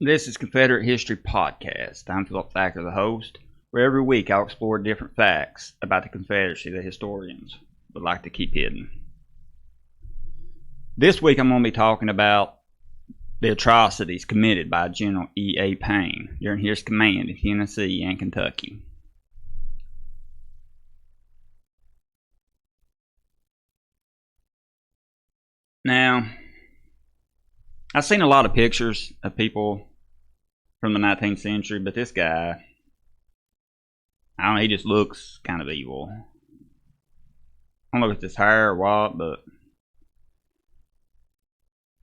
This is Confederate History Podcast. I'm Philip Thacker, the host, where every week I'll explore different facts about the Confederacy that historians would like to keep hidden. This week I'm going to be talking about the atrocities committed by General EA Paine during his command in Tennessee and Kentucky. Now, I've seen a lot of pictures of people from the 19th century, but this guy, I don't know, he just looks kind of evil. I don't know if it's his hair or what, but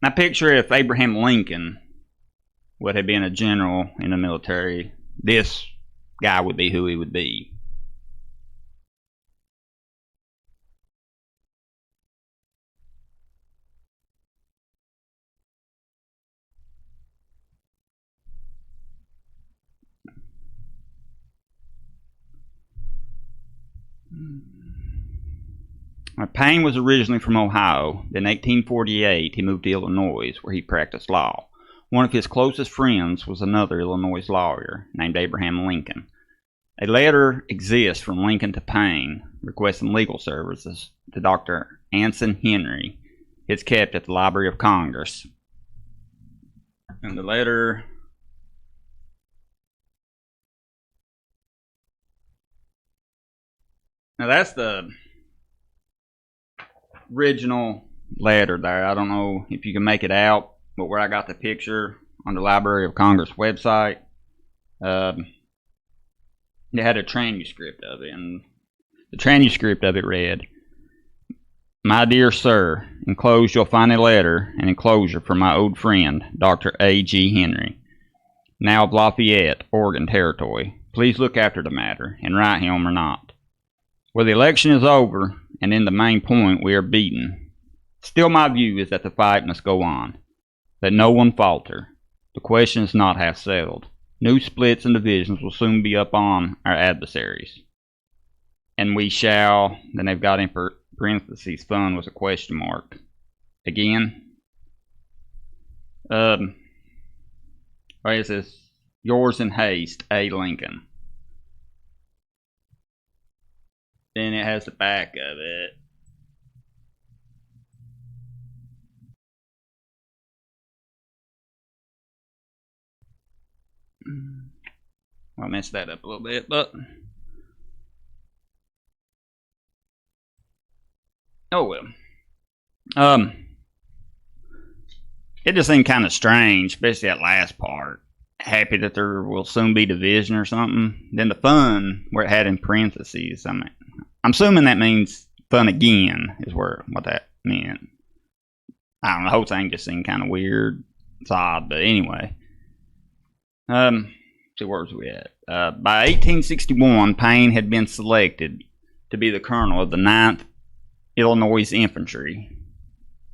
I picture if Abraham Lincoln would have been a general in the military, this guy would be who he would be. Paine was originally from Ohio. In 1848, he moved to Illinois, where he practiced law. One of his closest friends was another Illinois lawyer named Abraham Lincoln. A letter exists from Lincoln to Paine requesting legal services to Dr. Anson Henry. It's kept at the Library of Congress. And the letter... Now that's the original letter there. I don't know if you can make it out, but where I got the picture on the Library of Congress website, they had a transcript of it, and the transcript of it read, "My dear sir, enclosed you'll find a letter and enclosure from my old friend, Dr. A.G. Henry, now of Lafayette, Oregon Territory. Please look after the matter and write him or not. Well, the election is over, and in the main point we are beaten. Still my view is that the fight must go on. Let no one falter. The question is not half settled. New splits and divisions will soon be up on our adversaries. And we shall," then they've got in parentheses, fun was a question mark. Again. Right, it says, "Yours in haste, A. Lincoln." Then it has the back of it. I messed that up a little bit, but oh well. It just seemed kind of strange, especially that last part. Happy that there will soon be division or something. Then the fun, where it had in parentheses, I'm assuming that means fun again, is what that meant. I don't know, the whole thing just seemed kind of weird. It's odd, but anyway. See, where was we at? By 1861, Paine had been selected to be the colonel of the 9th Illinois Infantry.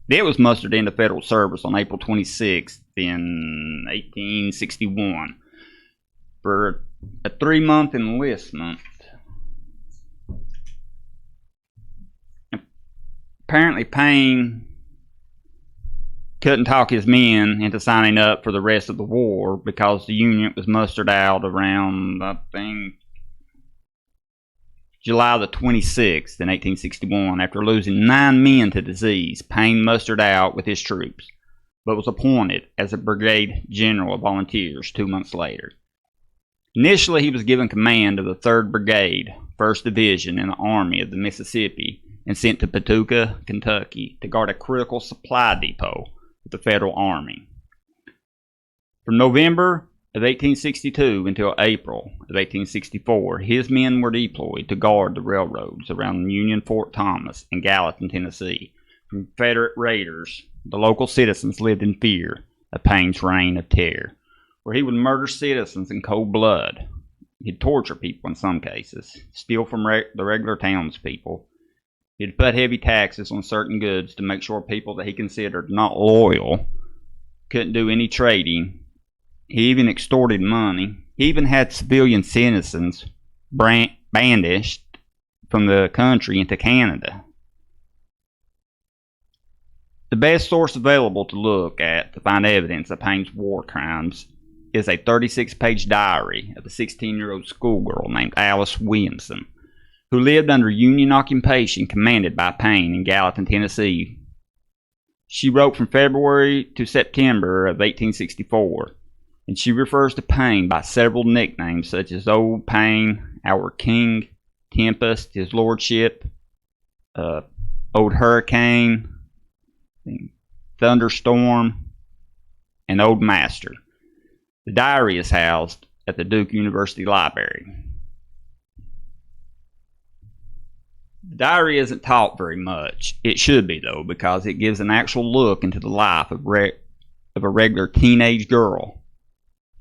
It was mustered into federal service on April 26th in 1861 for a 3-month enlistment. Apparently, Paine couldn't talk his men into signing up for the rest of the war because the Union was mustered out around, I think, July the 26th in 1861. After losing 9 men to disease, Paine mustered out with his troops, but was appointed as a brigade general of volunteers 2 months later. Initially, he was given command of the 3rd Brigade, 1st Division in the Army of the Mississippi, and sent to Paducah, Kentucky, to guard a critical supply depot with the Federal Army. From November of 1862 until April of 1864, his men were deployed to guard the railroads around Union Fort Thomas and Gallatin, Tennessee. From Confederate raiders, the local citizens lived in fear of Paine's reign of terror, where he would murder citizens in cold blood. He'd torture people in some cases, steal from the regular townspeople. He'd put heavy taxes on certain goods to make sure people that he considered not loyal couldn't do any trading. He even extorted money. He even had civilian citizens banished from the country into Canada. The best source available to look at to find evidence of Paine's war crimes is a 36-page diary of a 16-year-old schoolgirl named Alice Williamson, who lived under Union occupation commanded by Paine in Gallatin, Tennessee. She wrote from February to September of 1864, and she refers to Paine by several nicknames such as Old Paine, Our King, Tempest, His Lordship, Old Hurricane, Thunderstorm, and Old Master. The diary is housed at the Duke University Library. The diary isn't taught very much. It should be, though, because it gives an actual look into the life of a regular teenage girl,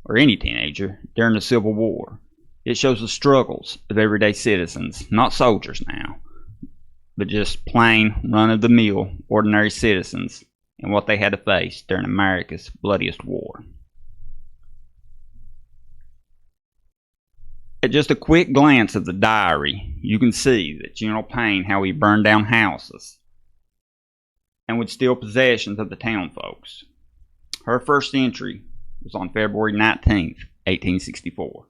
or any teenager, during the Civil War. It shows the struggles of everyday citizens, not soldiers now, but just plain, run-of-the-mill, ordinary citizens, and what they had to face during America's bloodiest war. At just a quick glance of the diary, you can see that General Paine, how he burned down houses and would steal possessions of the town folks. Her first entry was on February 19th, 1864.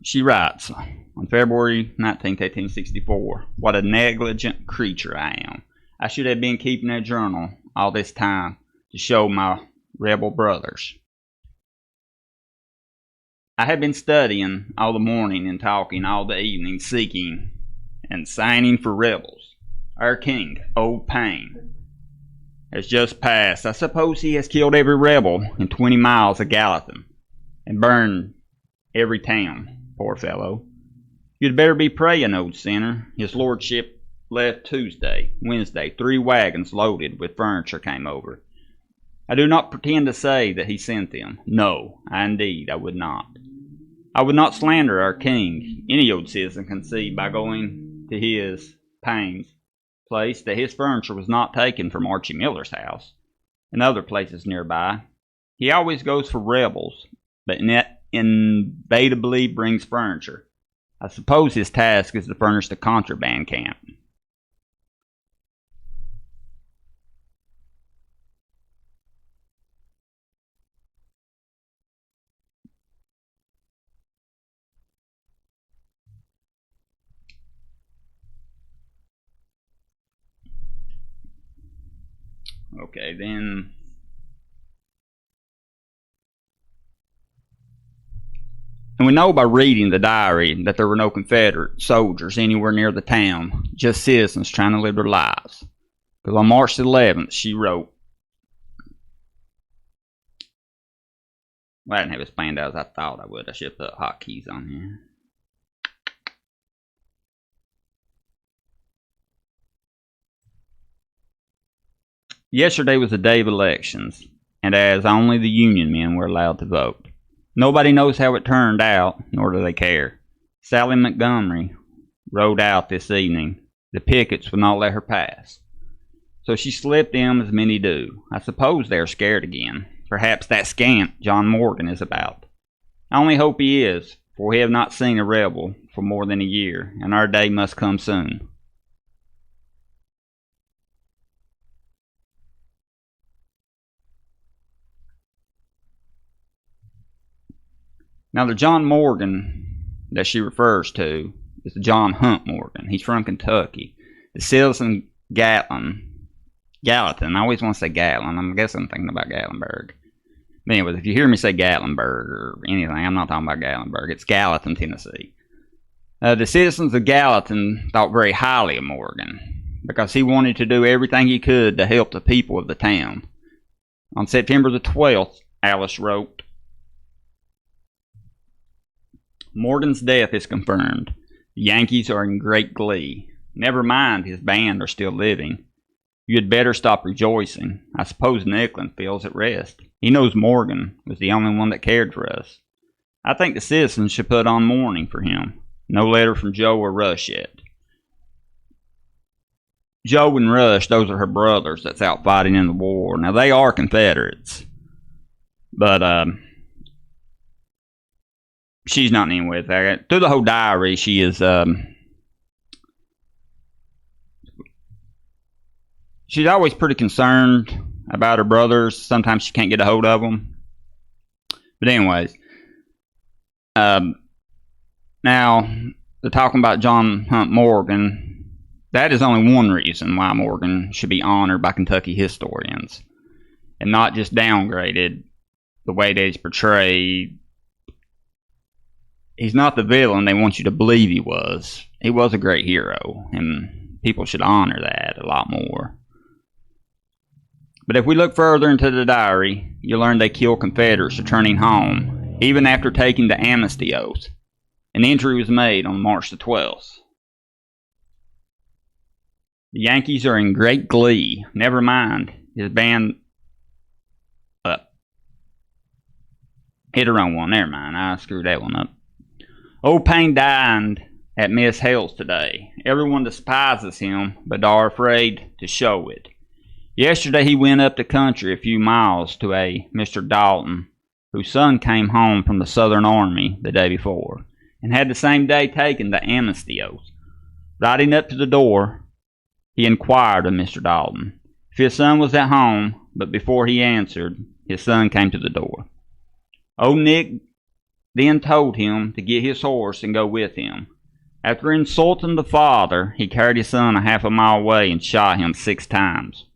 She writes, on February 19th, 1864, "What a negligent creature I am. I should have been keeping a journal all this time to show my rebel brothers. I had been studying all the morning and talking all the evening, seeking and signing for rebels. Our king, Old Paine, has just passed. I suppose he has killed every rebel in 20 miles of Gallatin and burned every town. Poor fellow. You'd better be praying, old sinner. His lordship left Tuesday. Wednesday, 3 wagons loaded with furniture came over. I do not pretend to say that he sent them. No, indeed, I would not. I would not slander our king. Any old citizen can see by going to his, Paine's, place that his furniture was not taken from Archie Miller's house and other places nearby. He always goes for rebels, but inevitably brings furniture. I suppose his task is to furnish the contraband camp." Okay, then and we know by reading the diary that there were no Confederate soldiers anywhere near the town, just citizens trying to live their lives. Because on March 11th, she wrote, well, I didn't have it planned out as I thought I would. I should have put hotkeys on here. Yesterday was the day of elections, and as only the Union men were allowed to vote. Nobody knows how it turned out, nor do they care. Sally Montgomery rode out this evening. The pickets would not let her pass. So she slipped in as many do. I suppose they are scared again. Perhaps that scamp John Morgan is about. I only hope he is, for we have not seen a rebel for more than a year, and our day must come soon. Now, the John Morgan that she refers to is John Hunt Morgan. He's from Kentucky. The citizen Gallatin. I always want to say Gatlin. I guess I'm thinking about Gatlinburg. But anyways, if you hear me say Gatlinburg or anything, I'm not talking about Gatlinburg. It's Gallatin, Tennessee. The citizens of Gallatin thought very highly of Morgan because he wanted to do everything he could to help the people of the town. On September the 12th, Alice wrote, "Morgan's death is confirmed. The Yankees are in great glee. Never mind, his band are still living. You had better stop rejoicing. I suppose Nicklin feels at rest. He knows Morgan was the only one that cared for us. I think the citizens should put on mourning for him. No letter from Joe or Rush yet." Joe and Rush, those are her brothers that's out fighting in the war. Now, they are Confederates. But, she's not in with that. Through the whole diary, she is, she's always pretty concerned about her brothers. Sometimes she can't get a hold of them. But anyways, now the talking about John Hunt Morgan, that is only one reason why Morgan should be honored by Kentucky historians and not just downgraded the way that he's portrayed. He's not the villain they want you to believe he was. He was a great hero, and people should honor that a lot more. But if we look further into the diary, you learn they killed Confederates returning home, even after taking the amnesty oath. An entry was made on March the 12th. The Yankees are in great glee. Never mind, his band hit a wrong one. Never mind, I screwed that one up. Old Paine died at Miss Hale's today. Everyone despises him, but are afraid to show it. Yesterday he went up the country a few miles to a Mr. Dalton, whose son came home from the Southern Army the day before, and had the same day taken the amnesty oath. Riding up to the door, he inquired of Mr. Dalton if his son was at home, but before he answered, his son came to the door. Old Nick then told him to get his horse and go with him. After insulting the father, he carried his son a half a mile away and shot him 6 times.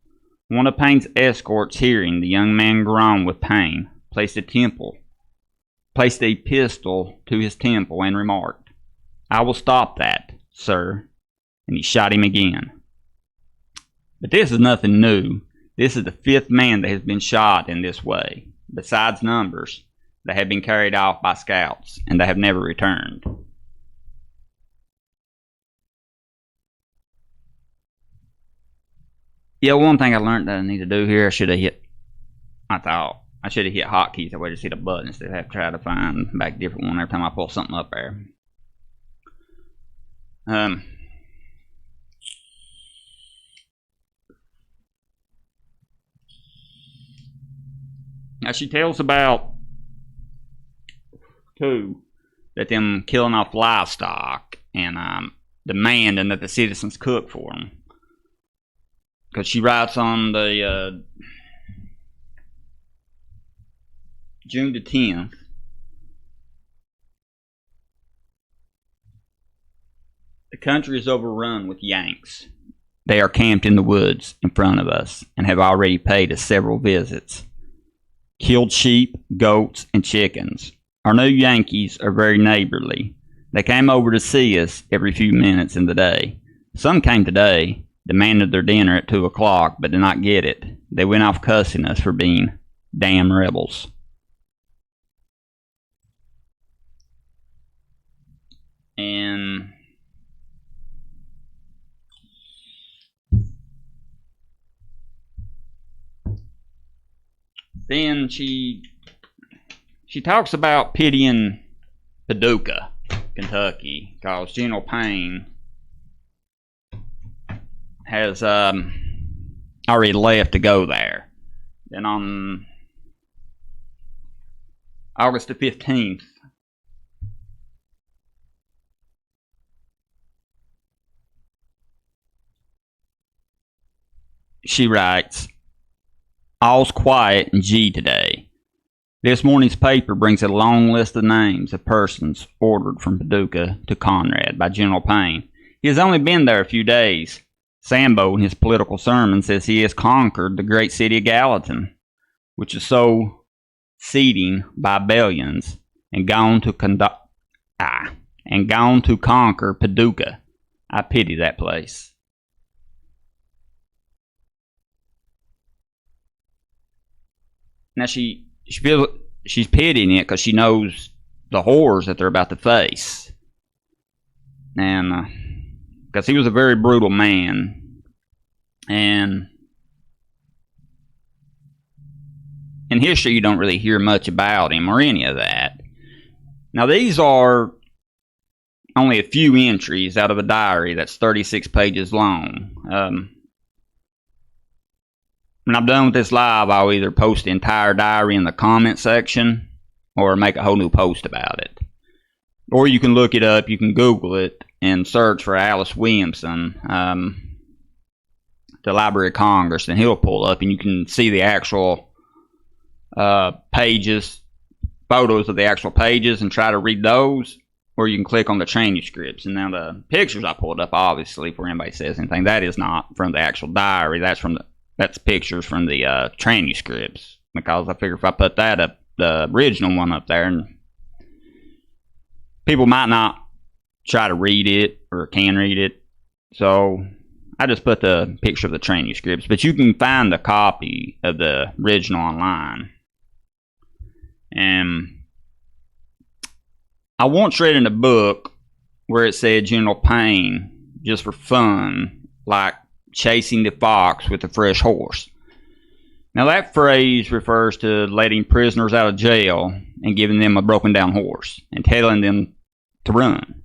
One of Paine's escorts, hearing the young man groan with pain, placed a pistol to his temple and remarked, "I will stop that, sir," and he shot him again. But this is nothing new. This is the 5th man that has been shot in this way, besides numbers that have been carried off by scouts, and they have never returned. Yeah, one thing I learned that I need to do here, I thought I should have hit hotkeys. That way to see the button instead of have to try to find back a different one every time I pull something up there. Now she tells about too that them killing off livestock and demanding that the citizens cook for them, because she writes on the June the 10th, the country is overrun with Yanks. They are camped in the woods in front of us and have already paid us several visits. Killed sheep, goats, and chickens. Our new Yankees are very neighborly. They came over to see us every few minutes in the day. Some came today, demanded their dinner at 2 o'clock, but did not get it. They went off cussing us for being damn rebels. And then she talks about pitying Paducah, Kentucky, because General Paine has already left to go there. Then on August the 15th, she writes, "All's quiet in G today. This morning's paper brings a long list of names of persons ordered from Paducah to Conrad by General Paine. He has only been there a few days. Sambo, in his political sermon, says he has conquered the great city of Gallatin, which is so seething by billions, and gone to conquer Paducah. I pity that place." Now she's pitying it because she knows the horrors that they're about to face, and because he was a very brutal man, and in history you don't really hear much about him or any of that. Now these are only a few entries out of a diary that's 36 pages long. When I'm done with this live, I'll either post the entire diary in the comment section or make a whole new post about it. Or you can look it up, you can Google it, and search for Alice Williamson to the Library of Congress, and he'll pull up and you can see the actual pages, photos of the actual pages, and try to read those, or you can click on the transcripts. And now the pictures I pulled up, obviously, before anybody says anything, that is not from the actual diary. That's pictures from the transcripts, because I figure if I put that up, the original one up there, and people might not try to read it or can read it, so I just put the picture of the transcripts. But you can find a copy of the original online. And I once read in a book where it said General Paine, just for fun, like chasing the fox with a fresh horse. Now that phrase refers to letting prisoners out of jail and giving them a broken down horse and telling them to run.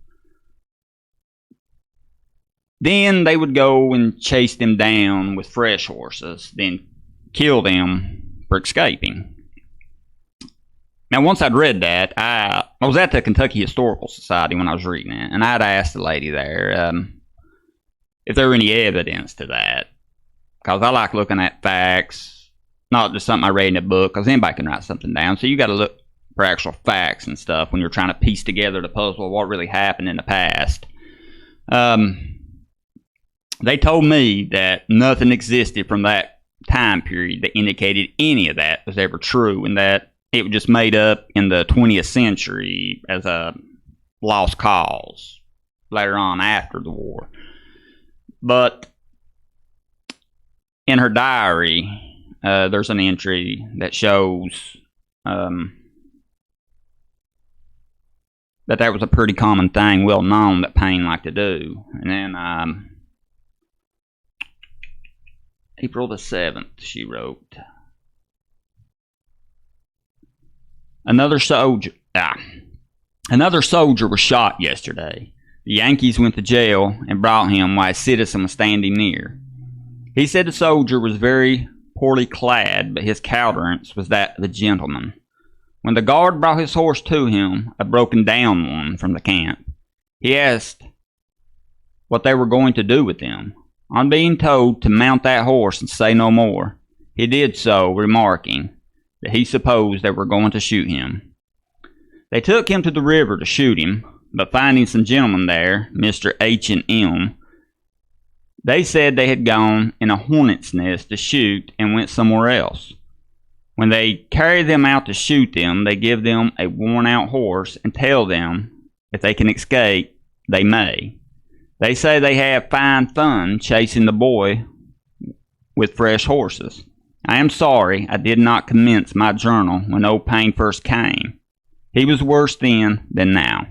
Then they would go and chase them down with fresh horses, then kill them for escaping. Now, once I'd read that, I was at the Kentucky Historical Society when I was reading it, and I'd asked the lady there if there were any evidence to that, because I like looking at facts, not just something I read in a book, because anybody can write something down, so you got to look for actual facts and stuff when you're trying to piece together the puzzle of what really happened in the past. They told me that nothing existed from that time period that indicated any of that was ever true, and that it was just made up in the 20th century as a lost cause later on after the war. But in her diary, there's an entry that shows that was a pretty common thing, well known, that Paine liked to do. And then April the 7th, she wrote, Another soldier was shot yesterday. The Yankees went to jail and brought him while a citizen was standing near. He said the soldier was very poorly clad, but his countenance was that of a gentleman. When the guard brought his horse to him, a broken down one from the camp, he asked what they were going to do with him. On being told to mount that horse and say no more, he did so, remarking that he supposed they were going to shoot him. They took him to the river to shoot him, but finding some gentlemen there, Mr. H and M, they said they had gone in a hornet's nest to shoot and went somewhere else. When they carry them out to shoot them, they give them a worn-out horse and tell them if they can escape, they may. They say they have fine fun chasing the boy with fresh horses. I am sorry I did not commence my journal when old Paine first came. He was worse then than now.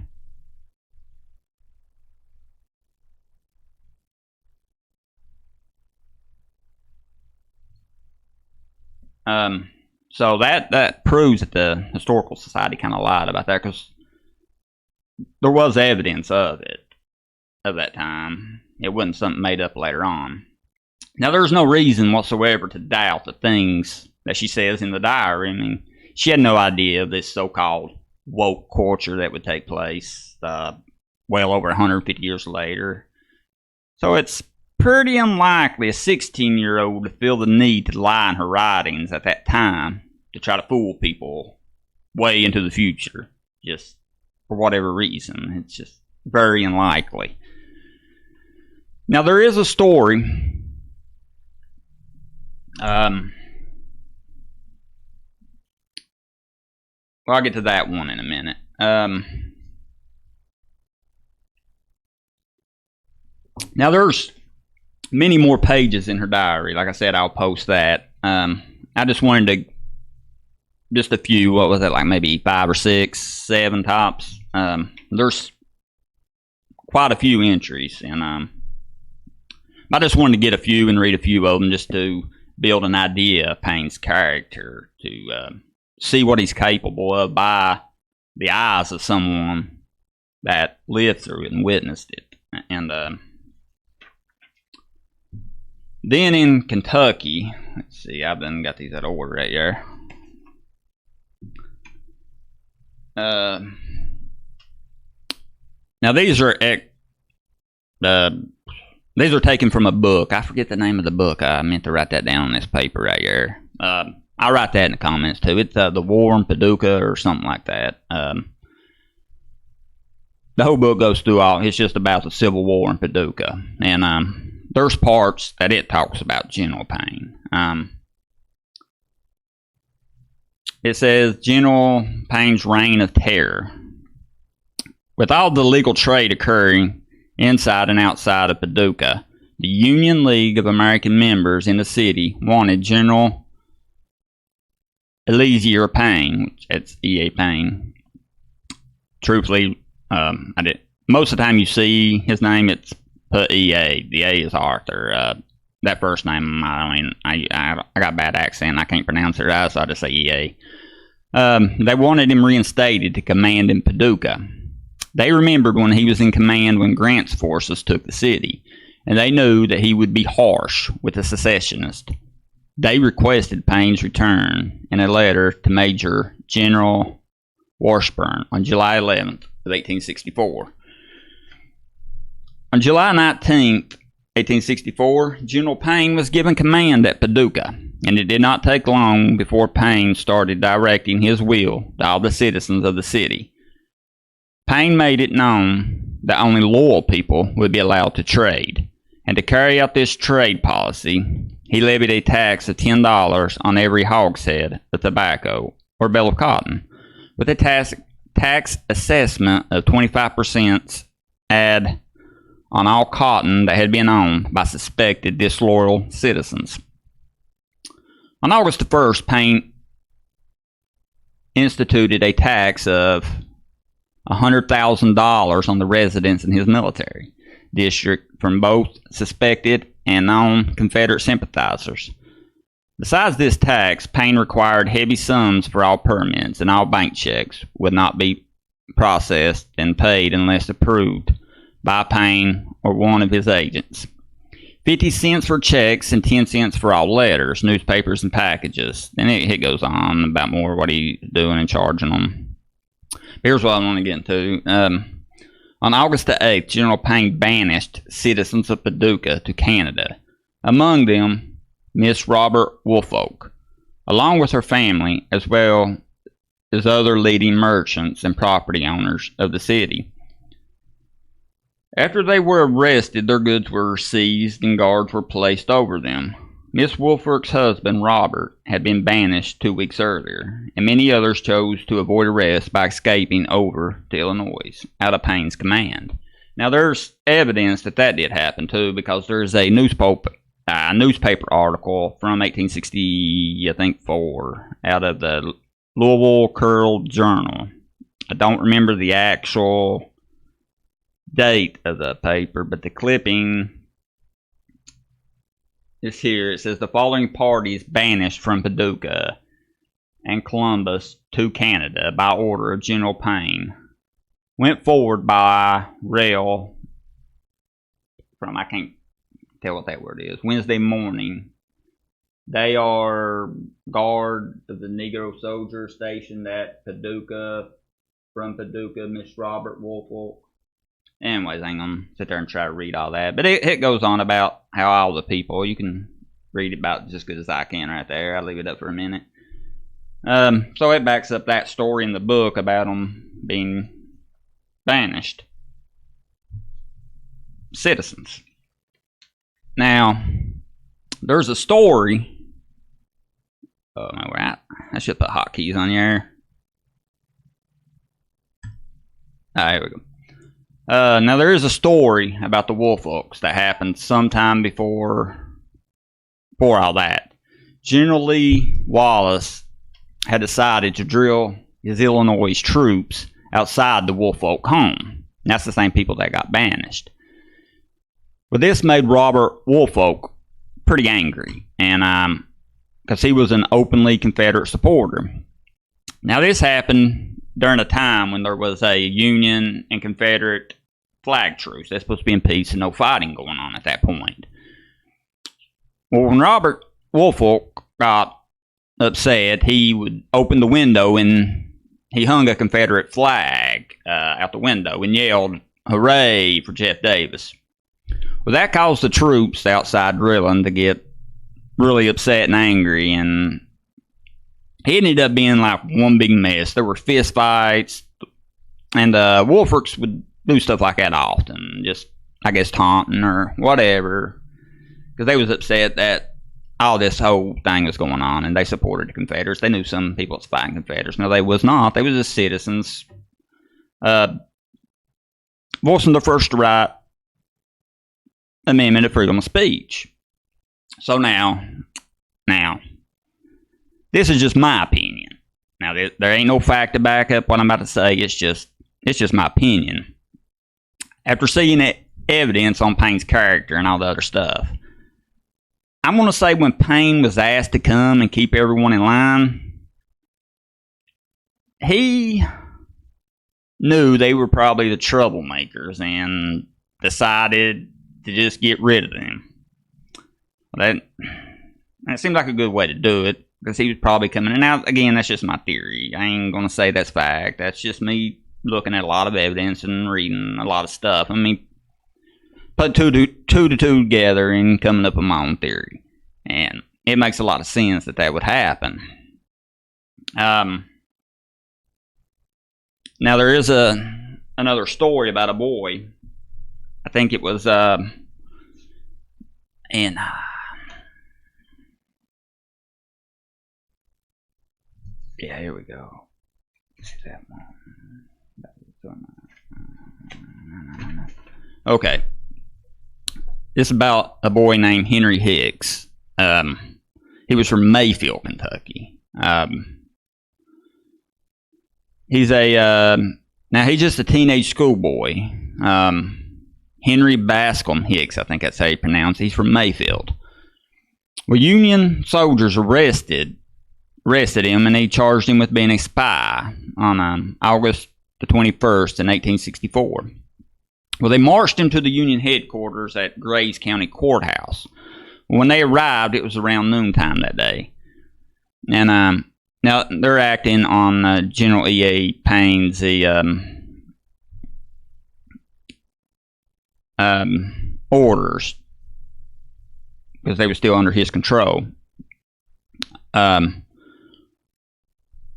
So that proves that the Historical Society kind of lied about that, because there was evidence of it of that time. It wasn't something made up later on. Now, there's no reason whatsoever to doubt the things that she says in the diary. I mean, she had no idea of this so-called woke culture that would take place well over 150 years later. So it's pretty unlikely a 16-year-old to feel the need to lie in her writings at that time to try to fool people way into the future, just for whatever reason. It's just very unlikely. Now, there is a story. Well, I'll get to that one in a minute. Now, there's many more pages in her diary. Like I said, I'll post that. I just wanted to, just a few, what was it, like maybe 5 or 6, 7 tops. There's quite a few entries, and I just wanted to get a few and read a few of them just to build an idea of Paine's character, to see what he's capable of by the eyes of someone that lived through it and witnessed it. And then in Kentucky, let's see, I've done got these out of order right here. Now these are These are taken from a book. I forget the name of the book. I meant to write that down on this paper right here. I'll write that in the comments too. It's The War in Paducah or something like that. The whole book goes through it's just about the Civil War in Paducah. And there's parts that it talks about General Paine. It says General Paine's reign of terror. With all the legal trade occurring inside and outside of Paducah, the Union League of American members in the city wanted General Alice Paine, that's EA Paine. Truthfully, most of the time you see his name, it's put EA. The A is Arthur. That first name, I got a bad accent. I can't pronounce it right, so I just say EA. They wanted him reinstated to command in Paducah. They remembered when he was in command when Grant's forces took the city, and they knew that he would be harsh with the secessionists. They requested Paine's return in a letter to Major General Washburn on July 11th of 1864. On July 19th, 1864, General Paine was given command at Paducah, and it did not take long before Paine started directing his will to all the citizens of the city. Paine made it known that only loyal people would be allowed to trade, and to carry out this trade policy, he levied a tax of $10 on every hogshead of tobacco or bale of cotton, with a tax assessment of 25% add on all cotton that had been owned by suspected disloyal citizens. On August the 1st, Paine instituted a tax of $100,000 on the residents in his military district from both suspected and known Confederate sympathizers. Besides this tax, Paine required heavy sums for all permits, and all bank checks would not be processed and paid unless approved by Paine or one of his agents. 50 cents for checks and 10 cents for all letters, newspapers, and packages. And it goes on about more what he's doing and charging them. Here's what I want to get into. On August the 8th, General Paine banished citizens of Paducah to Canada. Among them, Miss Robert Woolfolk, along with her family, as well as other leading merchants and property owners of the city. After they were arrested, their goods were seized and guards were placed over them. Miss Woolfolk's husband, Robert, had been banished 2 weeks earlier, and many others chose to avoid arrest by escaping over to Illinois, out of Paine's command. Now, there's evidence that did happen, too, because there's a newspaper article from 1860, I think, 4, out of the Louisville Courier Journal. I don't remember the actual date of the paper, but the clipping is here. It says the following parties banished from Paducah and Columbus to Canada by order of General Paine went forward by rail from, I can't tell what that word is, Wednesday morning. They are guard of the Negro soldier stationed at Paducah. From Paducah, Miss Robert Woolfolk. Anyways, I'm going to sit there and try to read all that. But it goes on about how all the people, you can read about just as good as I can right there. I'll leave it up for a minute. So it backs up that story in the book about them being banished citizens. Now, there's a story. Oh, no, we're at. I should put hotkeys on here. Here we go. Now, there is a story about the Woolfolks that happened sometime before all that. General Lee Wallace had decided to drill his Illinois troops outside the Woolfolk home. That's the same people that got banished. But this made Robert Woolfolk pretty angry, and because he was an openly Confederate supporter. Now, this happened during a time when there was a Union and Confederate flag truce. That's supposed to be in peace and no fighting going on at that point. Well, when Robert Woolfolk got upset, he would open the window and he hung a Confederate flag out the window and yelled, "Hooray for Jeff Davis." Well, that caused the troops outside drilling to get really upset and angry, and it ended up being like one big mess. There were fist fights, and Wolforks would do stuff like that often, just, I guess, taunting or whatever, because they was upset that all this whole thing was going on, and they supported the Confederates. They knew some people was fighting Confederates. No, they was not. They was just citizens voicing the First Right Amendment of freedom of speech. So now, this is just my opinion. Now, there ain't no fact to back up what I'm about to say. It's just my opinion. After seeing evidence on Paine's character and all the other stuff, I'm going to say when Paine was asked to come and keep everyone in line, he knew they were probably the troublemakers and decided to just get rid of them. That seemed like a good way to do it, because he was probably coming in. Now, again, that's just my theory. I ain't going to say that's fact. That's just me looking at a lot of evidence and reading a lot of stuff. I mean, put two to two together and coming up with my own theory. And it makes a lot of sense that would happen. Now, there is another story about a boy. I think it was yeah, here we go. This is that one. Okay. It's about a boy named Henry Hicks. He was from Mayfield, Kentucky. He's just a teenage schoolboy. Henry Bascom Hicks, I think that's how you pronounce it. He's from Mayfield. Well, Union soldiers arrested him, and they charged him with being a spy on August the 21st in 1864. Well, they marched him to the Union headquarters at Grays County Courthouse. When they arrived, it was around noontime that day. And now they're acting on General EA Paine's orders, because they were still under his control.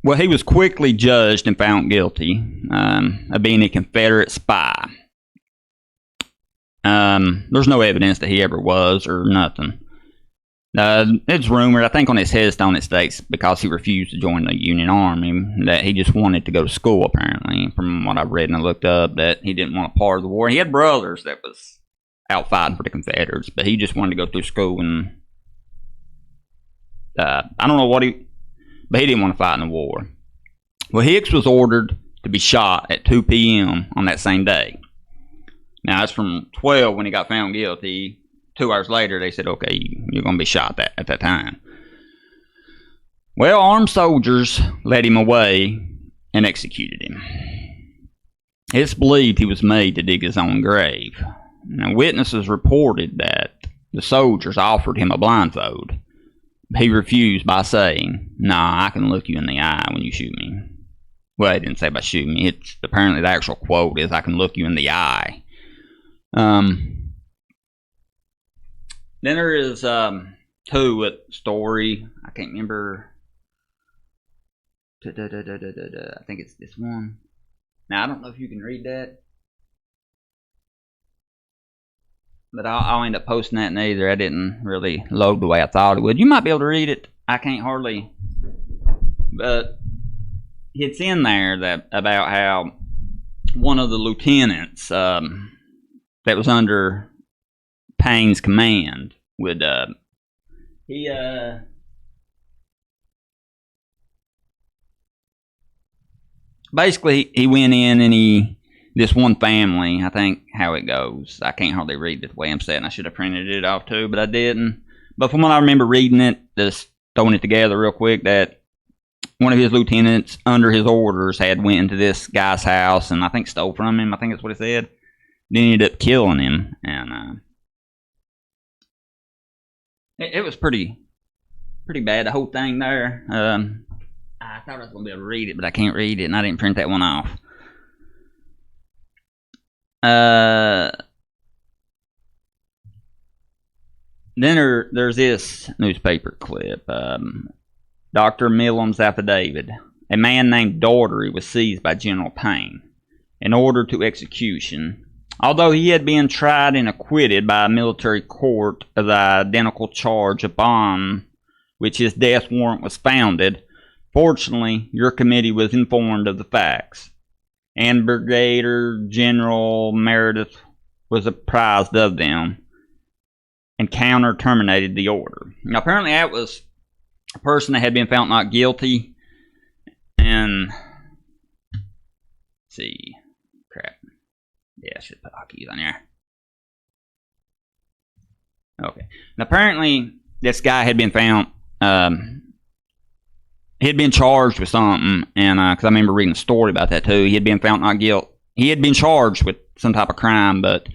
Well, he was quickly judged and found guilty of being a Confederate spy. There's no evidence that he ever was or nothing. It's rumored, I think on his headstone it states, because he refused to join the Union Army, that he just wanted to go to school, apparently. From what I've read and I looked up, that he didn't want a part of the war. He had brothers that was out fighting for the Confederates, but he just wanted to go through school, and I don't know but he didn't want to fight in the war. Well, Hicks was ordered to be shot at 2 p.m. on that same day. Now, that's from 12 when he got found guilty. 2 hours later, they said, okay, you're going to be shot at that time. Well, armed soldiers led him away and executed him. It's believed he was made to dig his own grave. Now, witnesses reported that the soldiers offered him a blindfold. He refused by saying, "Nah, I can look you in the eye when you shoot me." Well, he didn't say by shooting me. It's apparently the actual quote is, "I can look you in the eye." Then there is two story. I can't remember. I think it's this one. Now I don't know if you can read that, but I'll end up posting that neither. I didn't really load the way I thought it would. You might be able to read it. I can't hardly. But it's in there that about how one of the lieutenants that was under Paine's command would basically he went in and this one family, I think how it goes. I can't hardly read it the way I'm saying. I should have printed it off too, but I didn't. But from what I remember reading it, just throwing it together real quick, that one of his lieutenants under his orders had went into this guy's house and I think stole from him. I think that's what it said. Then he ended up killing him, and it was pretty bad, the whole thing there. I thought I was going to be able to read it, but I can't read it, and I didn't print that one off. Then there's this newspaper clip. Dr. Millam's affidavit. A man named Daugherty was seized by General Paine and ordered to execution. Although he had been tried and acquitted by a military court of the identical charge upon which his death warrant was founded, fortunately, your committee was informed of the facts, and Brigadier General Meredith was apprised of them and counter-terminated the order. Now, apparently that was a person that had been found not guilty, and let's see, crap. Yeah, I should put hockey on there. Okay. And apparently, this guy had been found, he had been charged with something, and because I remember reading a story about that too. He had been found not guilty. He had been charged with some type of crime, but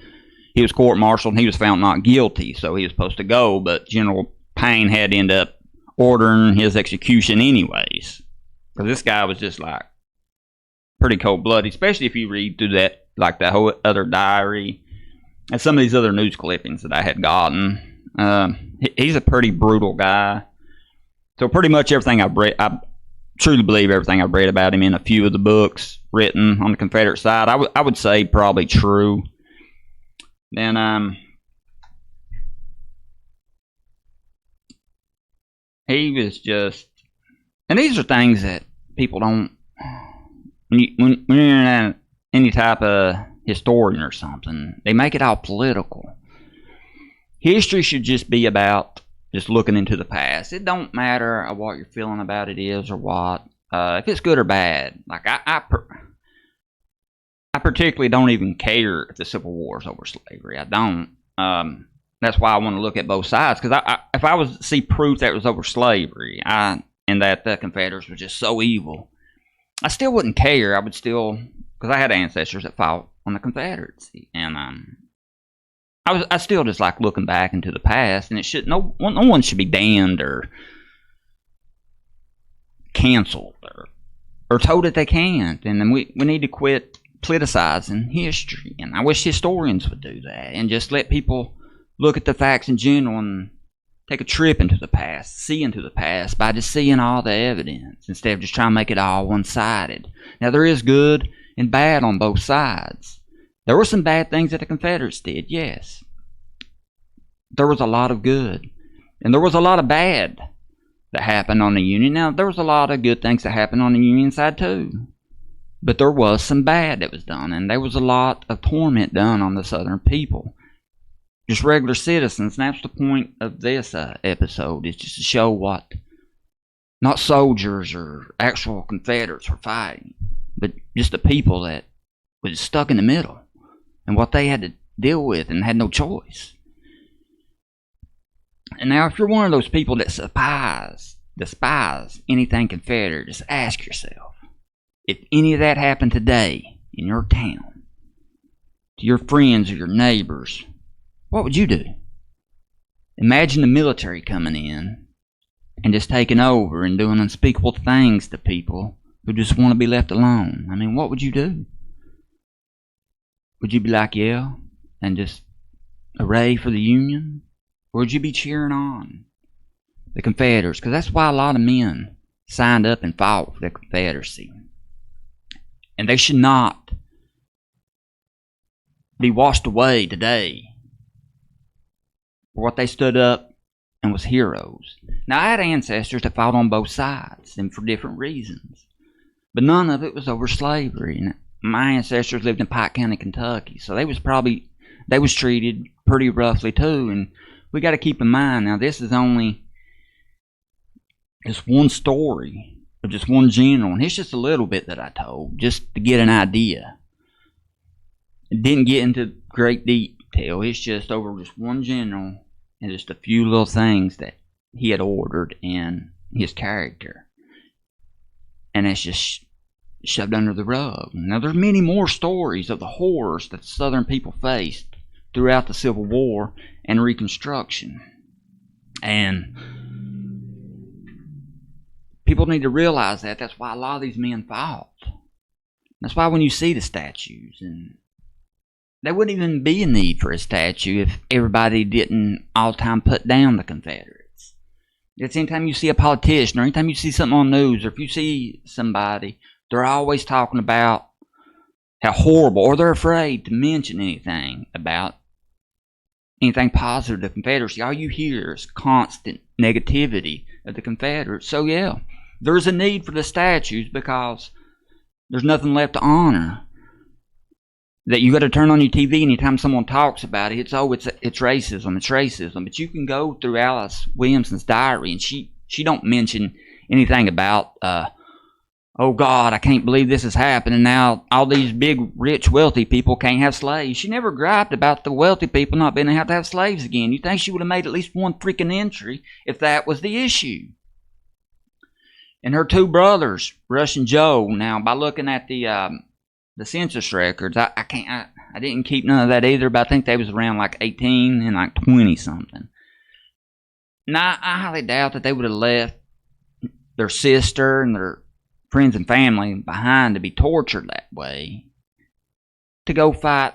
he was court-martialed and he was found not guilty, so he was supposed to go, but General Paine had to end up ordering his execution anyways. Because this guy was just like pretty cold-blooded, especially if you read through that, like that whole other diary and some of these other news clippings that I had gotten. He's a pretty brutal guy. So pretty much everything I've read, I truly believe everything I've read about him in a few of the books written on the Confederate side, I would say probably true. Then he was just, and these are things that people don't, when you're any type of historian or something, they make it all political. History should just be about just looking into the past. It don't matter what your feeling about it is or what, if it's good or bad. Like I particularly don't even care if the Civil War is over slavery. I don't. That's why I want to look at both sides, because if I was to see proof that it was over slavery and that the Confederates were just so evil, I still wouldn't care. I would still, because I had ancestors that fought on the Confederacy, and I still just like looking back into the past, and it should no one should be damned or canceled or told that they can't, and then we need to quit politicizing history. And I wish historians would do that and just let people look at the facts in general and take a trip into the past, see into the past by just seeing all the evidence instead of just trying to make it all one-sided. Now, there is good and bad on both sides. There were some bad things that the Confederates did, yes. There was a lot of good, and there was a lot of bad that happened on the Union. Now, there was a lot of good things that happened on the Union side too, but there was some bad that was done, and there was a lot of torment done on the Southern people, just regular citizens. And that's the point of this episode, is just to show what not soldiers or actual Confederates were fighting, but just the people that was stuck in the middle and what they had to deal with and had no choice. And now, if you're one of those people that despise anything Confederate, just ask yourself, if any of that happened today in your town, to your friends or your neighbors, what would you do? Imagine the military coming in and just taking over and doing unspeakable things to people who just want to be left alone. I mean, what would you do? Would you be like, yeah, and just hooray for the Union? Or would you be cheering on the Confederates? Because that's why a lot of men signed up and fought for the Confederacy. And they should not be washed away today for what they stood up and was heroes. Now, I had ancestors that fought on both sides and for different reasons, but none of it was over slavery. And my ancestors lived in Pike County, Kentucky, so they was treated pretty roughly too. And we got to keep in mind, now this is only just one story of just one general, and it's just a little bit that I told just to get an idea. It didn't get into great detail. It's just over just one general and just a few little things that he had ordered in his character, and it's just shoved under the rug. Now, there's many more stories of the horrors that the Southern people faced throughout the Civil War and Reconstruction, and people need to realize that. That's why a lot of these men fought. That's why when you see the statues and there wouldn't even be a need for a statue if everybody didn't all the time put down the Confederates. It's anytime you see a politician or anytime you see something on the news or if you see somebody, they're always talking about how horrible, or they're afraid to mention anything about anything positive to the Confederacy. All you hear is constant negativity of the Confederates. So yeah, there's a need for the statues because there's nothing left to honor. That you got to turn on your TV anytime someone talks about it. It's racism, it's racism. But you can go through Alice Williamson's diary, and she don't mention anything about oh God, I can't believe this is happening now. All these big, rich, wealthy people can't have slaves. She never griped about the wealthy people not being able to have slaves again. You think she would have made at least one freaking entry if that was the issue? And her two brothers, Rush and Joe. Now, by looking at the census records, I didn't keep none of that either, but I think they was around like 18 and like 20 something. Now, I highly doubt that they would have left their sister and their friends and family behind to be tortured that way, to go fight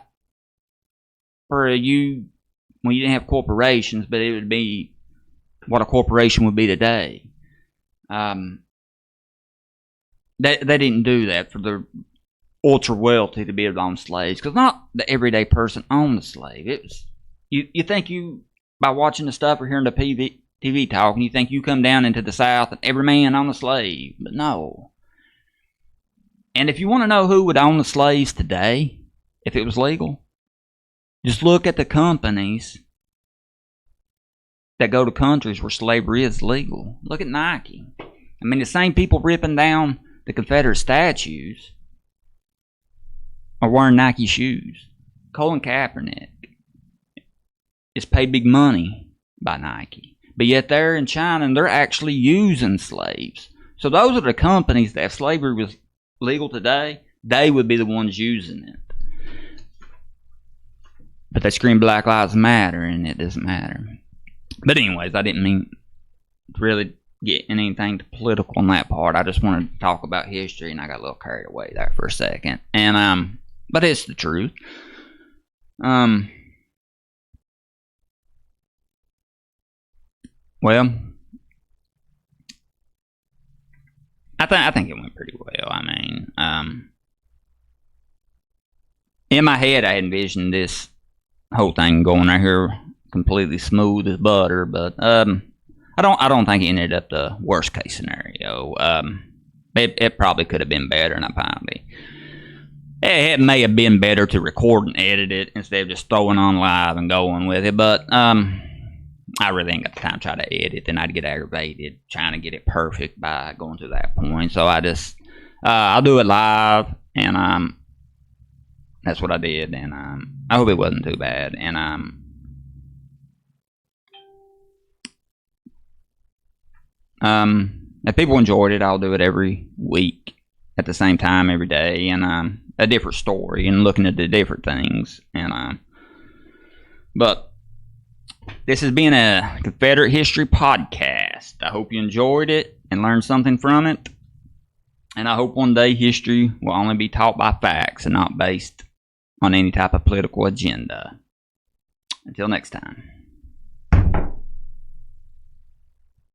for you didn't have corporations, but it would be what a corporation would be today. They didn't do that for the ultra wealthy to be able to own slaves, because not the everyday person owned a slave. It was you think by watching the stuff or hearing the TV talking, you think you come down into the South and every man owned a slave, but no. And if you want to know who would own the slaves today, if it was legal, just look at the companies that go to countries where slavery is legal. Look at Nike. I mean, the same people ripping down the Confederate statues are wearing Nike shoes. Colin Kaepernick is paid big money by Nike. But yet they're in China and they're actually using slaves. So those are the companies that if slavery was legal today, they would be the ones using it. But they scream Black Lives Matter and it doesn't matter. But anyways, I didn't mean to really get anything political on that part. I just wanted to talk about history and I got a little carried away there for a second. And but it's the truth. Well, I think it went pretty well. I mean, in my head, I envisioned this whole thing going right here completely smooth as butter, but I don't think it ended up the worst case scenario. It probably could have been better, and it may have been better to record and edit it instead of just throwing on live and going with it. But I really ain't got the time to try to edit, then I'd get aggravated trying to get it perfect by going to that point. So I just I'll do it live, and that's what I did, and I hope it wasn't too bad. And if people enjoyed it, I'll do it every week at the same time every day, and a different story and looking at the different things. And but this has been a Confederate history podcast. I hope you enjoyed it and learned something from it. And I hope one day history will only be taught by facts and not based on any type of political agenda. Until next time.